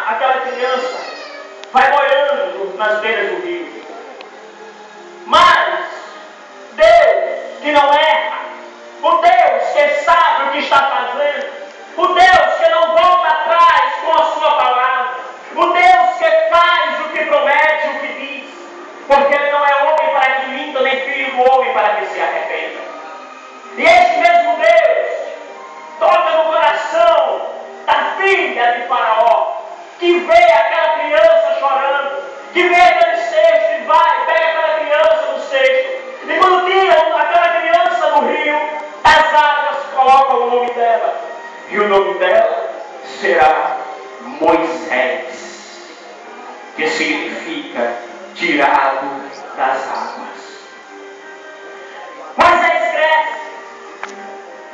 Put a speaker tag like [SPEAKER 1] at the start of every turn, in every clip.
[SPEAKER 1] aquela criança vai boiando nas beiras do rio. Mas Deus, que não erra, o Deus que sabe o que está fazendo, o Deus que não volta atrás com a sua palavra, o Deus que faz o que promete, o que diz, porque Ele não é homem para que minta, nem filho do homem para que se arrependa. E esse mesmo Deus toca no coração da filha de Faraó, que vê aquela criança chorando, que vê aquele cesto e vai, pega aquela criança no cesto. E quando tiram aquela criança no rio, as águas colocam o nome dela. E o nome dela será Moisés, que significa tirado das águas. Moisés cresce,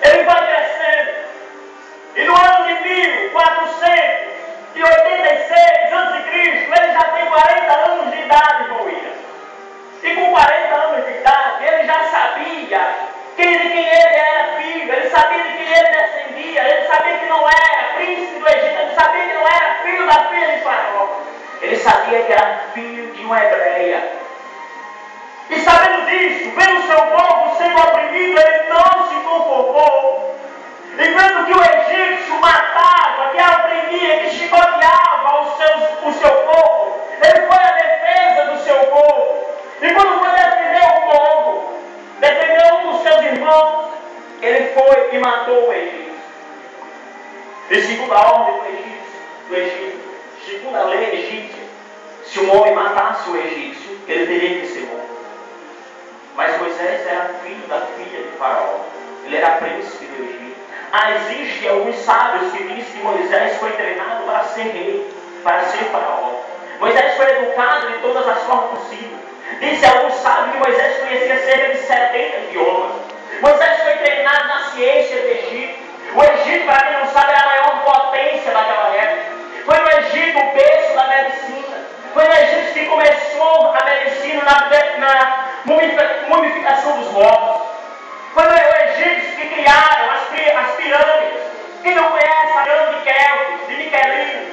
[SPEAKER 1] ele vai crescendo, e no ano de 1486 a.C., ele já tem 40 anos de idade, irmão William. E com 40 anos de idade, ele já sabia de quem ele era filho, ele sabia de quem ele descendia, ele sabia que não era príncipe do Egito, ele sabia que não era filho da filha de Faraó. Ele sabia que era filho de uma hebreia. E sabendo disso, vendo o seu povo sendo oprimido, ele não se conformou. E vendo que o egípcio matava, que oprimia, que chicoteava o seu povo, ele foi à defesa do seu povo. E quando foi defender o povo, defender um dos seus irmãos, ele foi e matou o egípcio. E segundo a ordem do Egito, segundo a lei egípcia, se um homem matasse o egípcio, ele teria que ser morto. Mas Moisés era filho da filha de Faraó. Ele era príncipe do Egito. Existem alguns sábios que dizem que Moisés foi treinado para ser rei, para ser Faraó. Moisés foi educado de todas as formas possíveis. Disse alguns sábios que Moisés conhecia cerca de 70 idiomas. Moisés foi treinado na ciência do Egito. O Egito, para quem não sabe, era a maior potência daquela época. Foi no Egito o berço da medicina. Foi no Egito que começou a medicina na mumificação dos mortos. Foi no Egito que criaram as pirâmides. Quem não conhece a pirâmide de Kelps, de Michelino?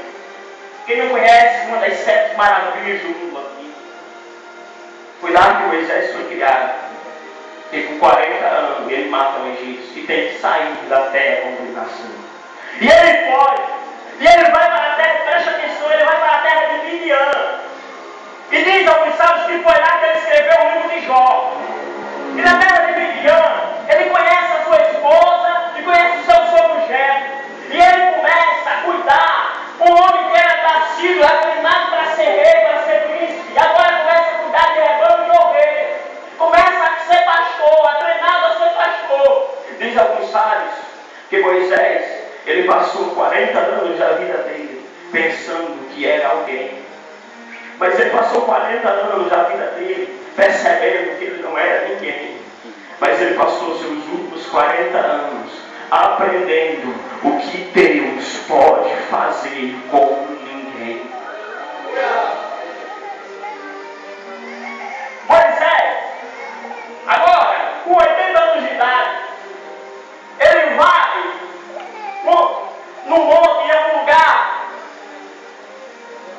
[SPEAKER 1] Quem não conhece uma das 7 maravilhas do mundo aqui? Foi lá que Moisés foi criado. E com 40 anos ele mata o egípcio e tem que sair da terra como ele nasceu. E ele foi. E ele vai para a terra, presta atenção, ele vai para a terra de Midian. E diz alguns sábios que foi lá que ele escreveu o livro de Jó. E na terra de Midian, ele conhece a sua esposa e conhece o seu sogro-gêmeo. E ele começa a cuidar. Um homem que era nascido, treinado para ser rei, para ser príncipe. E agora começa a cuidar de rebanho e ovelha. Começa a ser pastor, treinado a ser pastor. Diz alguns sábios que Moisés, ele passou 40 anos da vida dele pensando que era alguém. Mas ele passou 40 anos da vida dele percebendo que ele não era ninguém. Mas ele passou seus últimos 40 anos aprendendo o que Deus pode fazer com ninguém. Moisés, agora, com 80 anos de idade, ele vai num monte, em algum lugar,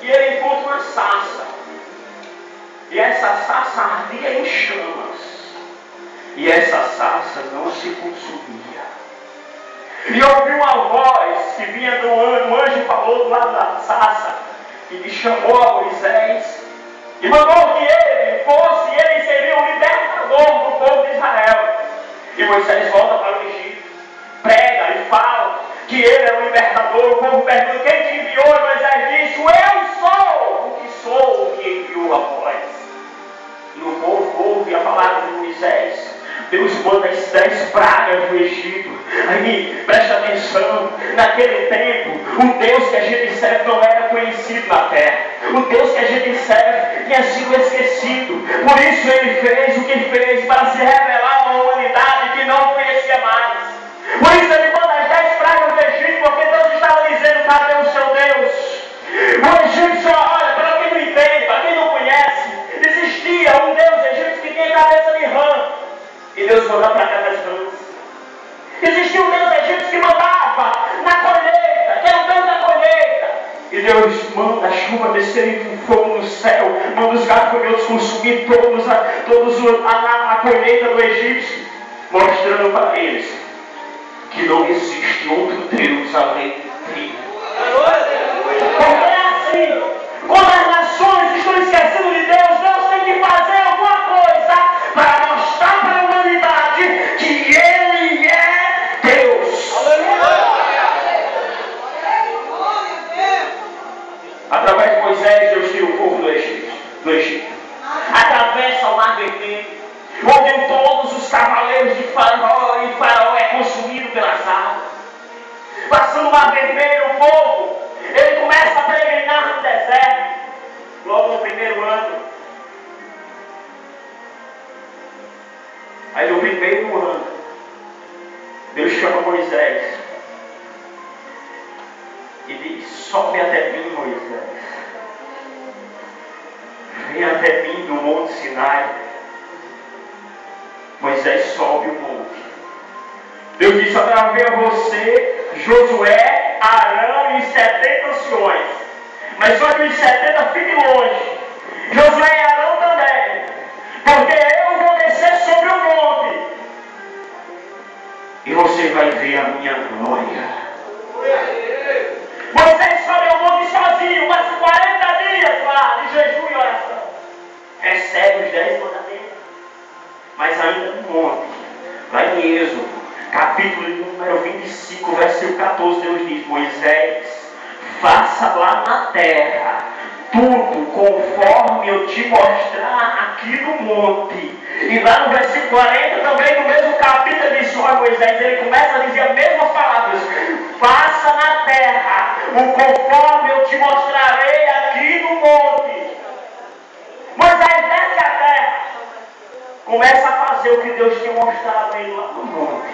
[SPEAKER 1] e ele encontra uma sarça. E essa sarça ardia em chamas. E essa sarça não se consumia. E ouviu uma voz que vinha do anjo, um anjo falou do lado da sarça, e lhe chamou a Moisés, e mandou que ele fosse, e ele seria o libertador do povo de Israel. E Moisés volta para o Egito, prega e fala que ele é o libertador. O povo pergunta: quem te enviou? E Moisés disse: eu sou o que enviou a vós. E o povo ouve a palavra de Moisés. Deus manda as 10 pragas do Egito. Aí, presta atenção, naquele tempo, o Deus que a gente serve não era conhecido na terra. O Deus que a gente serve tinha sido esquecido. Por isso ele fez o que fez, para se revelar a uma humanidade que não conhecia mais. Por isso ele manda as 10 pragas do Egito, porque Deus estava dizendo: cadê o seu Deus? O egípcio, olha, para quem não entende, para quem não conhece, existia um Deus egípcio que tinha cabeça de rã. E Deus mandou para cá das rãs. Existia um Deus egípcio que mandava na colheita, que era o Deus da colheita. E Deus manda a chuva descer em fogo no céu, manda os gafanhotos consumir a colheita do Egito, mostrando para eles que não existe outro Deus além de ti. Porque é assim, quando as nações estão esquecendo de Deus, Deus tem que fazer alguma coisa para mostrar para a humanidade que Ele é Deus. Através de Moisés, Deus tira o povo do Egito. Atravessa o Mar Vermelho, onde todos os cavaleiros de Faraó e Faraó é consumido pelas águas. Passando o Mar Vermelho, o povo, ele começa a peregrinar no deserto, logo no primeiro ano. Aí no primeiro ano, Deus chama Moisés e diz: sobe até mim, Moisés. Vem até mim no Monte Sinai. Moisés sobe o monte. Deus diz: só para ver você, Josué, Arão e 70 anciões. Mas só que os 70 fiquem longe. Josué e Arão também. Porque eu vou descer sobre o monte. E você vai ver a minha glória. Moisés sobe ao monte sozinho, mas 40 dias lá de jejum e oração. Recebe os 10 mandamentos. Mas ainda no monte, lá em Êxodo, capítulo número 25, versículo 14, Deus diz: Moisés, faça lá na terra tudo conforme eu te mostrar aqui no monte. E lá no versículo 40, também no mesmo capítulo, ele diz: olha, Moisés, ele começa a dizer as mesmas palavras: faça na terra o conforme eu te mostrarei aqui no monte. Moisés desce a terra, começa a fazer o que Deus tinha mostrado a ele lá no monte.